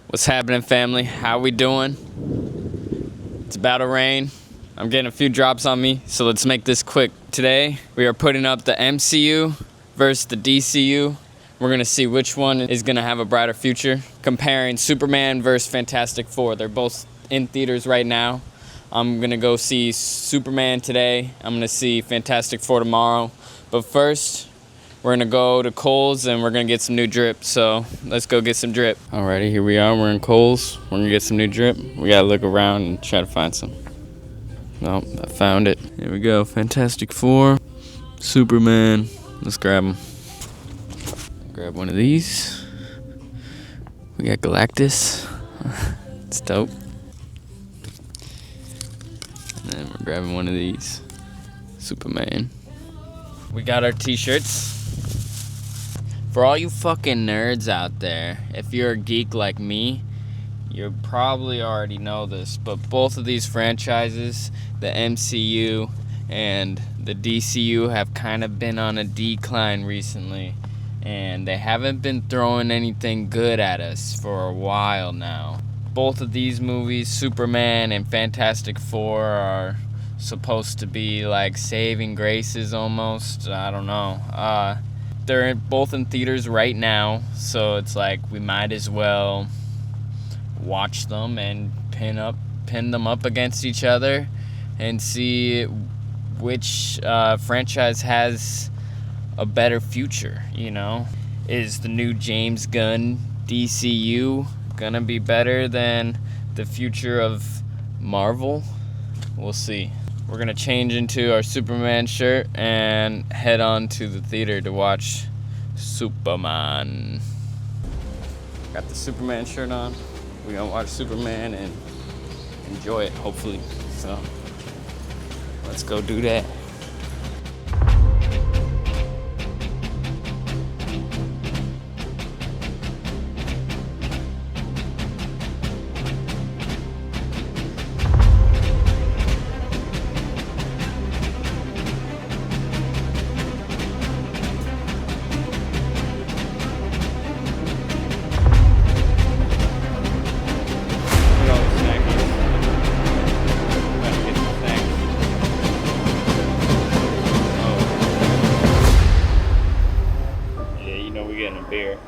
What's happening, family? How we doing? It's about to rain. I'm getting a few drops on me, so let's make this quick. Today, we are putting up the MCU versus the DCU. We're gonna see which one is gonna have a brighter future. Comparing Superman versus Fantastic Four. They're both in theaters right now. I'm gonna go see Superman today. I'm gonna see Fantastic Four tomorrow. But first, we're gonna go to Kohl's and we're gonna get some new drip. So let's go get some drip. Alrighty, here we are. We're in Kohl's. We're gonna get some new drip. We gotta look around and try to find some. Nope, I found it. Here we go. Fantastic Four, Superman. Let's grab them. Grab one of these. We got Galactus. It's dope. And then we're grabbing one of these. Superman. We got our t-shirts. For all you fucking nerds out there, if you're a geek like me, you probably already know this, but both of these franchises, the MCU and the DCU, have kind of been on a decline recently, and they haven't been throwing anything good at us for a while now. Both of these movies, Superman and Fantastic Four, are supposed to be like saving graces almost. I don't know. They're both in theaters right now, so it's like we might as well watch them and pin them up against each other and see which franchise has a better future, you know? Is the new James Gunn DCU gonna be better than the future of Marvel? We'll see. We're gonna change into our Superman shirt and head on to the theater to watch Superman. Got the Superman shirt on. We're gonna watch Superman and enjoy it, hopefully. So let's go do that. Beer.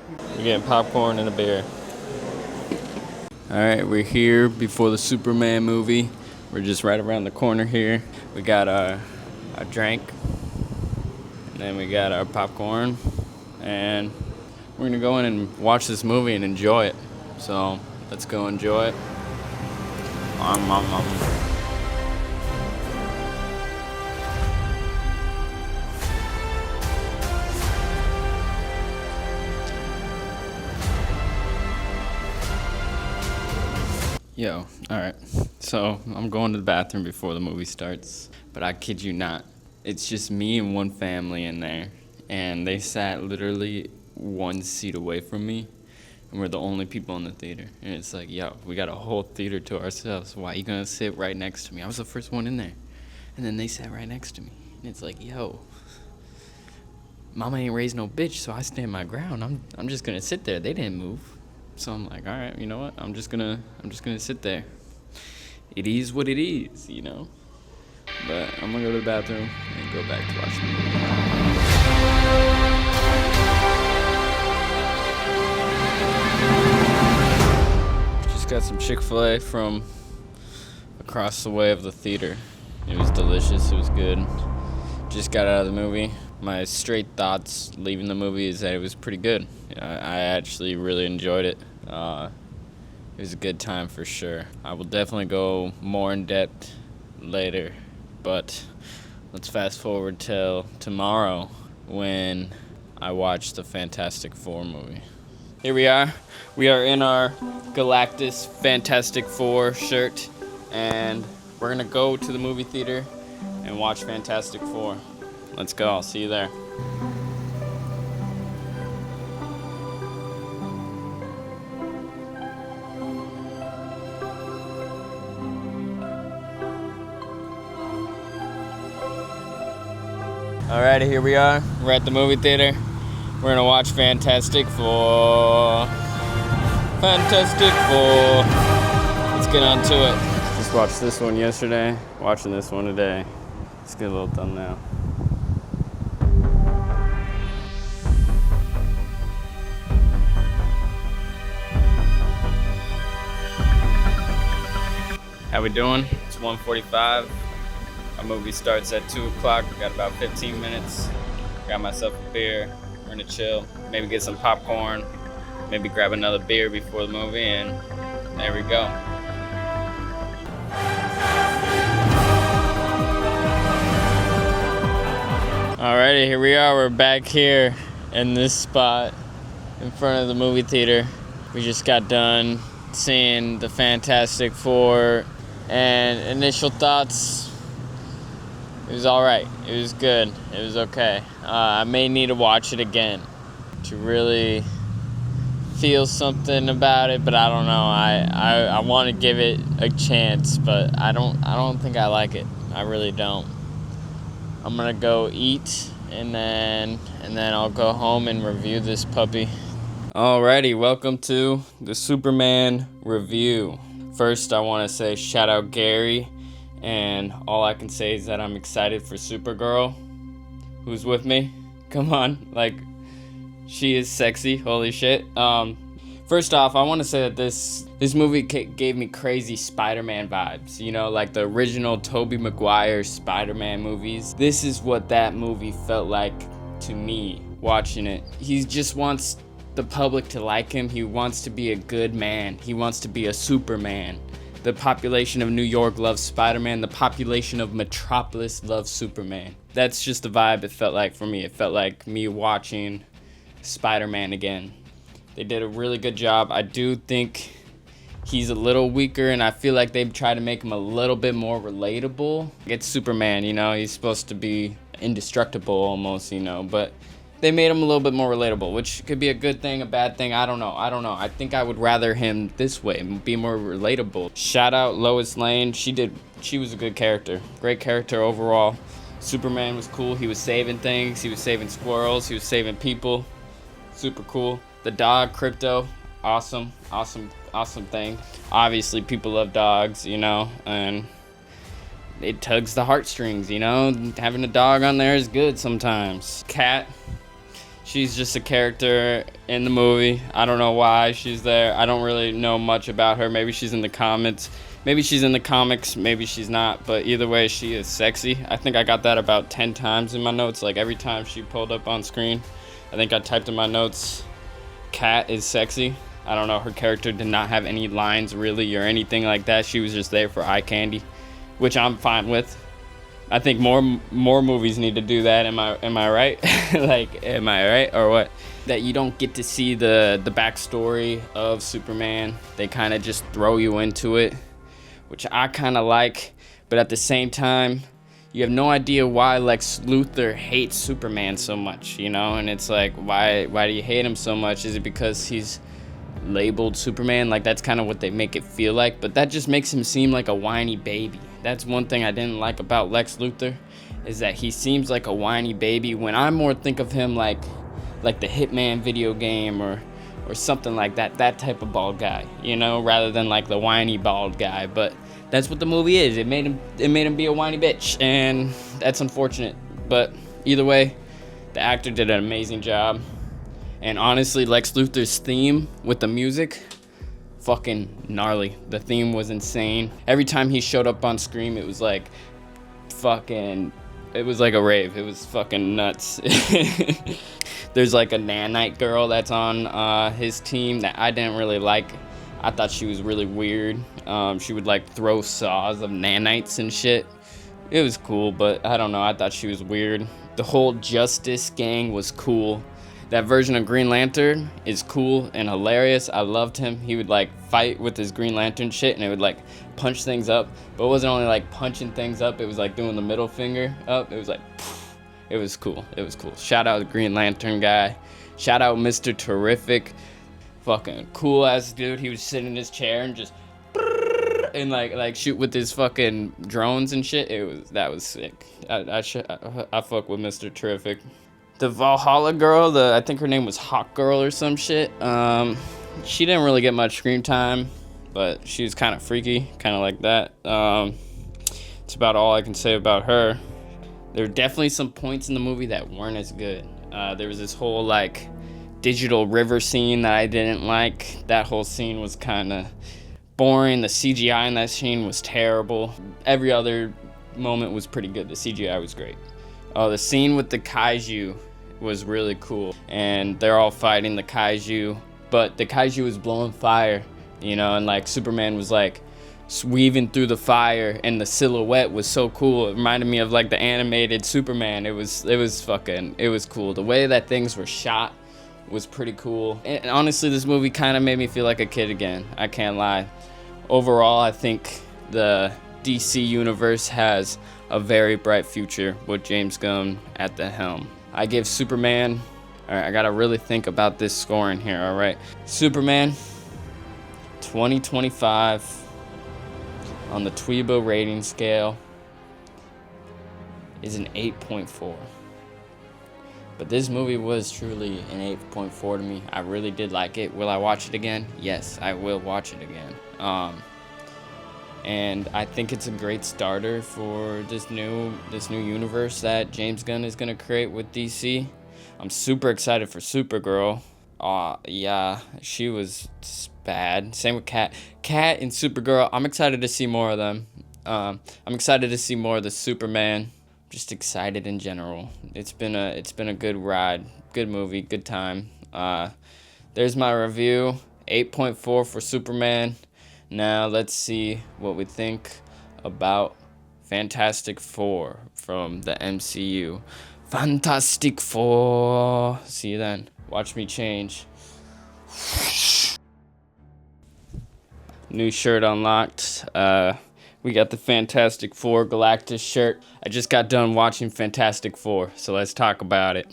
We're getting popcorn and a beer. Alright, we're here before the Superman movie. We're just right around the corner here. We got our drink, and then we got our popcorn, and we're gonna go in and watch this movie and enjoy it. So let's go enjoy it. Yo, alright, so I'm going to the bathroom before the movie starts, but I kid you not, it's just me and one family in there, and they sat literally one seat away from me, and we're the only people in the theater, and it's like, yo, we got a whole theater to ourselves, why are you gonna sit right next to me? I was the first one in there, and then they sat right next to me, and it's like, yo, mama ain't raised no bitch, so I stand my ground, I'm just gonna sit there, they didn't move. So I'm like, all right, you know what? I'm just gonna sit there. It is what it is, you know. But I'm gonna go to the bathroom and go back to watching the movie. Just got some Chick-fil-A from across the way of the theater. It was delicious. It was good. Just got out of the movie. My straight thoughts leaving the movie is that it was pretty good. I actually really enjoyed it. It was a good time for sure. I will definitely go more in depth later, but let's fast forward till tomorrow when I watch the Fantastic Four movie. Here we are. We are in our Galactus Fantastic Four shirt, and we're gonna go to the movie theater and watch Fantastic Four. Let's go. I'll see you there. Alrighty, here we are. We're at the movie theater. We're gonna watch Fantastic Four. Fantastic Four. Let's get on to it. Just watched this one yesterday, watching this one today. Let's get a little thumbnail. How we doing? It's 1:45. Our movie starts at 2 o'clock. We got about 15 minutes. Got myself a beer. We're gonna chill. Maybe get some popcorn. Maybe grab another beer before the movie, and there we go. Alrighty, here we are. We're back here in this spot in front of the movie theater. We just got done seeing the Fantastic Four. And initial thoughts, it was alright. It was good. It was okay. I may need to watch it again to really feel something about it, but I don't know. I want to give it a chance, but I don't think I like it. I really don't. I'm gonna go eat and then I'll go home and review this puppy. Alrighty, welcome to the Superman review. First, I want to say shout out Gary, and all I can say is that I'm excited for Supergirl. Who's with me? Come on, like, she is sexy, holy shit. First off, I want to say that this movie gave me crazy Spider-Man vibes, you know, like the original Tobey Maguire Spider-Man movies. This is what that movie felt like to me watching it. He just wants the public to like him. He wants to be a good man. He wants to be a Superman. The population of New York loves Spider-Man. The population of Metropolis loves Superman. That's just the vibe it felt like for me. It felt like me watching Spider-Man again. They did a really good job. I do think he's a little weaker, and I feel like they've tried to make him a little bit more relatable. It's Superman, you know, he's supposed to be indestructible almost, you know, but they made him a little bit more relatable, which could be a good thing, a bad thing. I don't know. I think I would rather him this way, be more relatable. Shout out Lois Lane. She was a good character. Great character overall. Superman was cool. He was saving things. He was saving squirrels. He was saving people. Super cool. The dog, Crypto. Awesome thing. Obviously, people love dogs, you know, and it tugs the heartstrings, you know. Having a dog on there is good sometimes. Cat. She's just a character in the movie. I don't know why she's there. I don't really know much about her. Maybe she's in the comments. Maybe she's in the comics. Maybe she's not. But either way, she is sexy. I think I got that about 10 times in my notes. Like every time she pulled up on screen, I think I typed in my notes, Cat is sexy. I don't know. Her character did not have any lines really or anything like that. She was just there for eye candy, which I'm fine with. I think more movies need to do that. Am I right? Like, am I right or what? That you don't get to see the backstory of Superman. They kind of just throw you into it, which I kind of like. But at the same time, you have no idea why Lex Luthor hates Superman so much, you know? And it's like, why do you hate him so much? Is it because he's labeled Superman? Like, that's kind of what they make it feel like. But that just makes him seem like a whiny baby. That's one thing I didn't like about Lex Luthor, is that he seems like a whiny baby, when I more think of him like the Hitman video game or something like that type of bald guy, you know, rather than like the whiny bald guy. But that's what the movie is. It made him be a whiny bitch, and that's unfortunate. But either way, the actor did an amazing job. And honestly, Lex Luthor's theme with the music, fucking gnarly. The theme was insane. Every time he showed up on screen, it was like it was like a rave. It was fucking nuts. There's like a nanite girl that's on his team that I didn't really like. I thought she was really weird. She would like throw saws of nanites and shit. It was cool, but I don't know. I thought she was weird. The whole Justice gang was cool. That version of Green Lantern is cool and hilarious. I loved him. He would like fight with his Green Lantern shit, and it would like punch things up. But it wasn't only like punching things up, it was like doing the middle finger up. It was like, it was cool. It was cool. Shout out the Green Lantern guy. Shout out Mr. Terrific. Fucking cool ass dude. He was sitting in his chair and just and like shoot with his fucking drones and shit. That was sick. I fuck with Mr. Terrific. The Valhalla girl, I think her name was Hawk Girl or some shit. She didn't really get much screen time, but she was kind of freaky, kind of like that. It's about all I can say about her. There were definitely some points in the movie that weren't as good. There was this whole like digital river scene that I didn't like. That whole scene was kind of boring. The CGI in that scene was terrible. Every other moment was pretty good. The CGI was great. Oh, the scene with the kaiju was really cool, and they're all fighting the kaiju, but the kaiju was blowing fire, you know, and like Superman was like weaving through the fire, and the silhouette was so cool. It reminded me of like the animated Superman. It was cool. The way that things were shot was pretty cool. And honestly, this movie kind of made me feel like a kid again. I can't lie. Overall, I think the DC universe has a very bright future with James Gunn at the helm. I give Superman, all right, I gotta really think about this scoring here, all right. Superman, 2025 on the Tweebo rating scale is an 8.4. But this movie was truly an 8.4 to me. I really did like it. Will I watch it again? Yes, I will watch it again. And I think it's a great starter for this new universe that James Gunn is gonna create with DC. I'm super excited for Supergirl. Yeah, she was bad. Same with Cat and Supergirl. I'm excited to see more of them. I'm excited to see more of the Superman. Just excited in general. It's been a good ride, good movie, good time. There's my review. 8.4 for Superman. Now let's see what we think about Fantastic Four from the MCU. Fantastic Four. See you then. Watch me change. New shirt unlocked. We got the Fantastic Four Galactus shirt. I just got done watching Fantastic Four, so let's talk about it.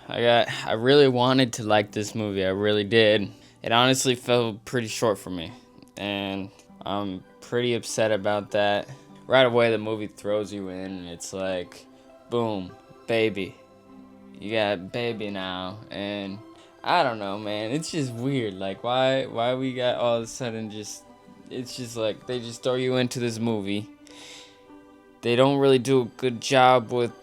I really wanted to like this movie. I really did. It honestly fell pretty short for me, and I'm pretty upset about that. Right away, the movie throws you in, and it's like, boom, baby. You got baby now, and I don't know, man. It's just weird. Like, why we got all of a sudden just... It's just like, they just throw you into this movie. They don't really do a good job with,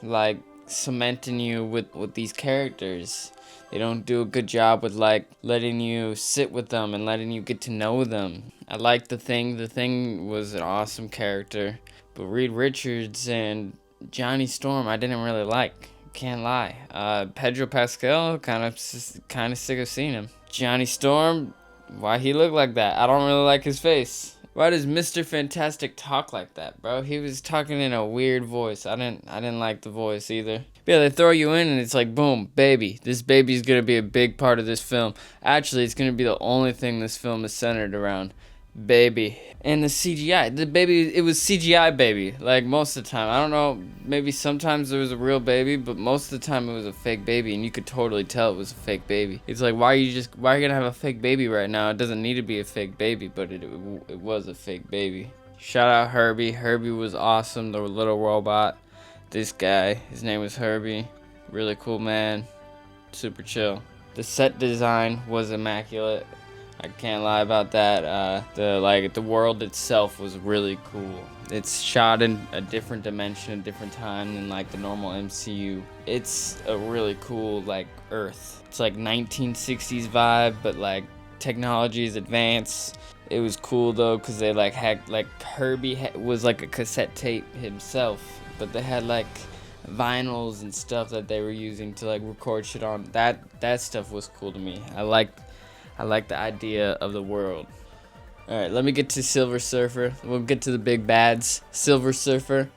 like, cementing you with these characters. They don't do a good job with, like, letting you sit with them and letting you get to know them. I like The Thing. The Thing was an awesome character. But Reed Richards and Johnny Storm, I didn't really like. Can't lie. Pedro Pascal, kind of sick of seeing him. Johnny Storm, why he look like that? I don't really like his face. Why does Mr. Fantastic talk like that, bro? He was talking in a weird voice. I didn't like the voice either. But yeah, they throw you in and it's like, boom, baby. This baby's gonna be a big part of this film. Actually, it's gonna be the only thing this film is centered around. Baby. And the CGI. The baby, it was CGI baby. Like, most of the time. I don't know, maybe sometimes there was a real baby, but most of the time it was a fake baby, and you could totally tell it was a fake baby. It's like, why are you gonna have a fake baby right now? It doesn't need to be a fake baby, but it was a fake baby. Shout out Herbie. Herbie was awesome, the little robot. This guy, his name was Herbie. Really cool man. Super chill. The set design was immaculate. I can't lie about that. The world itself was really cool. It's shot in a different dimension, a different time than like the normal MCU. It's a really cool like Earth. It's like 1960s vibe, but like technology is advanced. It was cool though, cause they like had like Herbie was like a cassette tape himself, but they had like vinyls and stuff that they were using to like record shit on. That stuff was cool to me. I like the idea of the world. Alright, let me get to Silver Surfer. We'll get to the big bads. Silver Surfer,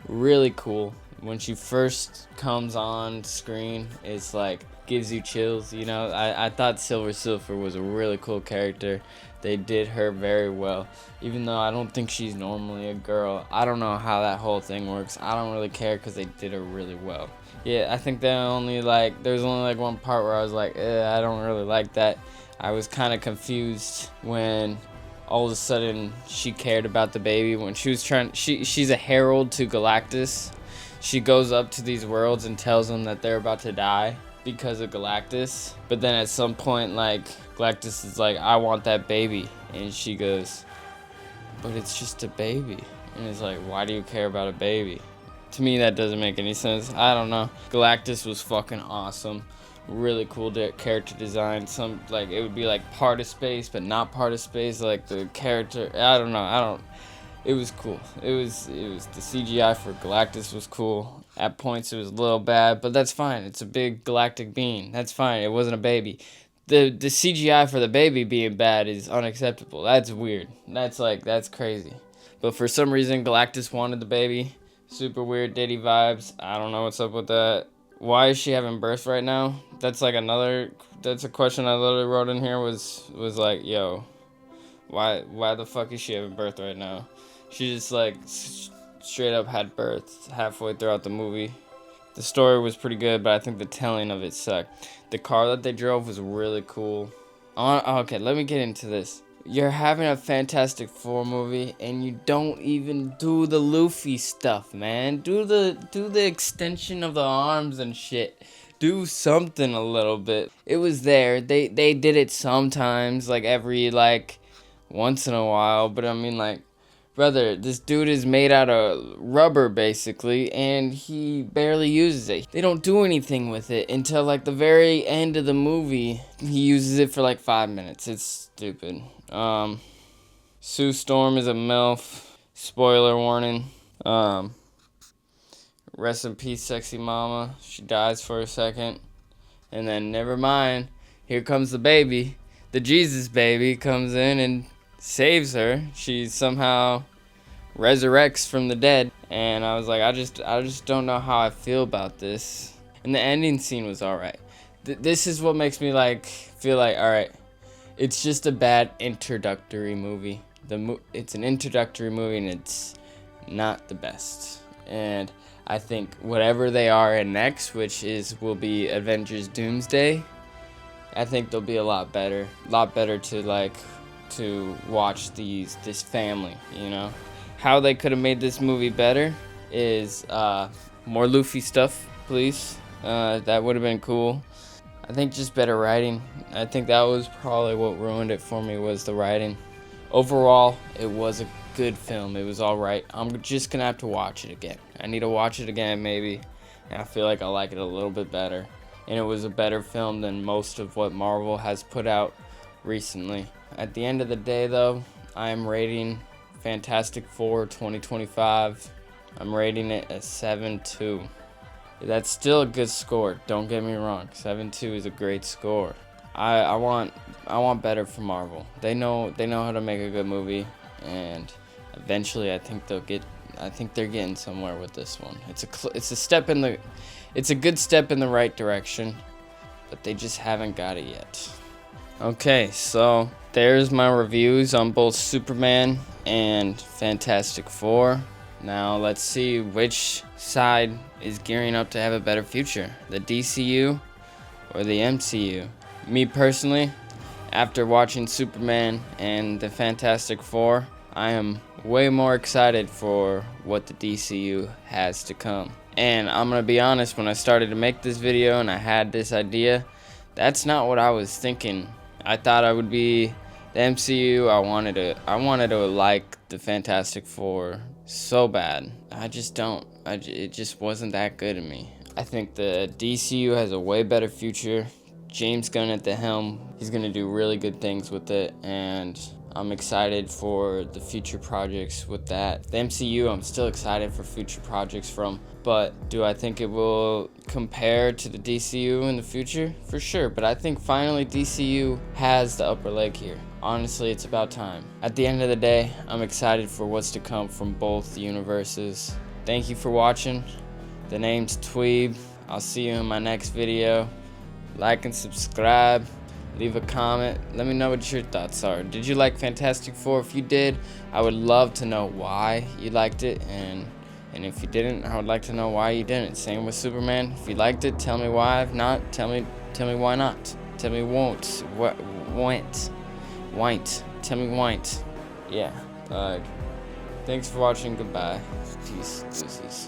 really cool. When she first comes on screen, it's like, gives you chills, you know? I thought Silver Surfer was a really cool character. They did her very well. Even though I don't think she's normally a girl. I don't know how that whole thing works. I don't really care because they did her really well. Yeah, I think there was only like one part where I was like, I don't really like that. I was kind of confused when all of a sudden she cared about the baby when she was she's a herald to Galactus. she goes up to these worlds and tells them that they're about to die because of Galactus. But then at some point, like, Galactus is like, I want that baby. And she goes, but it's just a baby. And it's like, why do you care about a baby? To me, that doesn't make any sense. I don't know. Galactus was fucking awesome. Really cool character design. Some, like, it would be like part of space, but not part of space. Like, the character, I don't know. It was cool. It was the CGI for Galactus was cool. At points, it was a little bad, but that's fine. It's a big galactic being. That's fine. It wasn't a baby. The CGI for the baby being bad is unacceptable. That's weird. That's crazy. But for some reason, Galactus wanted the baby. Super weird Diddy vibes. I don't know what's up with that. Why is she having birth right now? That's a question I literally wrote in here was like, yo, why the fuck is she having birth right now? She just like straight up had birth halfway throughout the movie. The story was pretty good, but I think the telling of it sucked. The car that they drove was really cool. Okay, let me get into this. You're having a Fantastic Four movie, and you don't even do the Luffy stuff, man. Do the extension of the arms and shit. Do something a little bit. It was there. They did it sometimes, like every once in a while. But I mean, like, brother, this dude is made out of rubber, basically, and he barely uses it. They don't do anything with it until, like, the very end of the movie. He uses it for, like, 5 minutes. It's stupid. Sue Storm is a MILF. Spoiler warning. Rest in peace, sexy mama. She dies for a second. And then, never mind, here comes the baby. The Jesus baby comes in and saves her. She somehow resurrects from the dead, and I was like, I just don't know how I feel about this. And the ending scene was all right. This is what makes me feel like, all right, it's just a bad introductory movie. It's an introductory movie, and it's not the best. And I think whatever they are in next, which will be Avengers Doomsday, I think they'll be a lot better to watch this family, you know. How they could have made this movie better is more Luffy stuff, please. That would have been cool. I think just better writing. I think that was probably what ruined it for me, was the writing. Overall, it was a good film. It was all right. I'm just gonna have to watch it again. I need to watch it again, maybe. And I feel like I like it a little bit better. And it was a better film than most of what Marvel has put out recently. At the end of the day, though, I am rating Fantastic Four 2025. I'm rating it a 7.2. That's still a good score. Don't get me wrong. 7.2 is a great score. I want better from Marvel. They know how to make a good movie, and eventually I think they're getting somewhere with this one. It's a good step in the right direction, but they just haven't got it yet. Okay, so there's my reviews on both Superman and Fantastic Four. Now let's see which side is gearing up to have a better future, the DCU or the MCU. Me personally, after watching Superman and the Fantastic Four, I am way more excited for what the DCU has to come. And I'm gonna be honest, when I started to make this video and I had this idea, that's not what I was thinking. I thought I would be the MCU. I wanted to like the Fantastic Four so bad. I just don't. It just wasn't that good to me. I think the DCU has a way better future. James Gunn at the helm. He's gonna do really good things with it, and I'm excited for the future projects with that. The MCU, I'm still excited for future projects from, but do I think it will compare to the DCU in the future? For sure, but I think finally DCU has the upper leg here. Honestly, it's about time. At the end of the day, I'm excited for what's to come from both universes. Thank you for watching. The name's Tweeb. I'll see you in my next video. Like and subscribe. Leave a comment. Let me know what your thoughts are. Did you like Fantastic Four? If you did, I would love to know why you liked it. And if you didn't, I would like to know why you didn't. Same with Superman. If you liked it, tell me why. If not, tell me why not. Tell me won't. Tell me won't. Yeah. Thanks for watching. Goodbye. Peace. Deuces.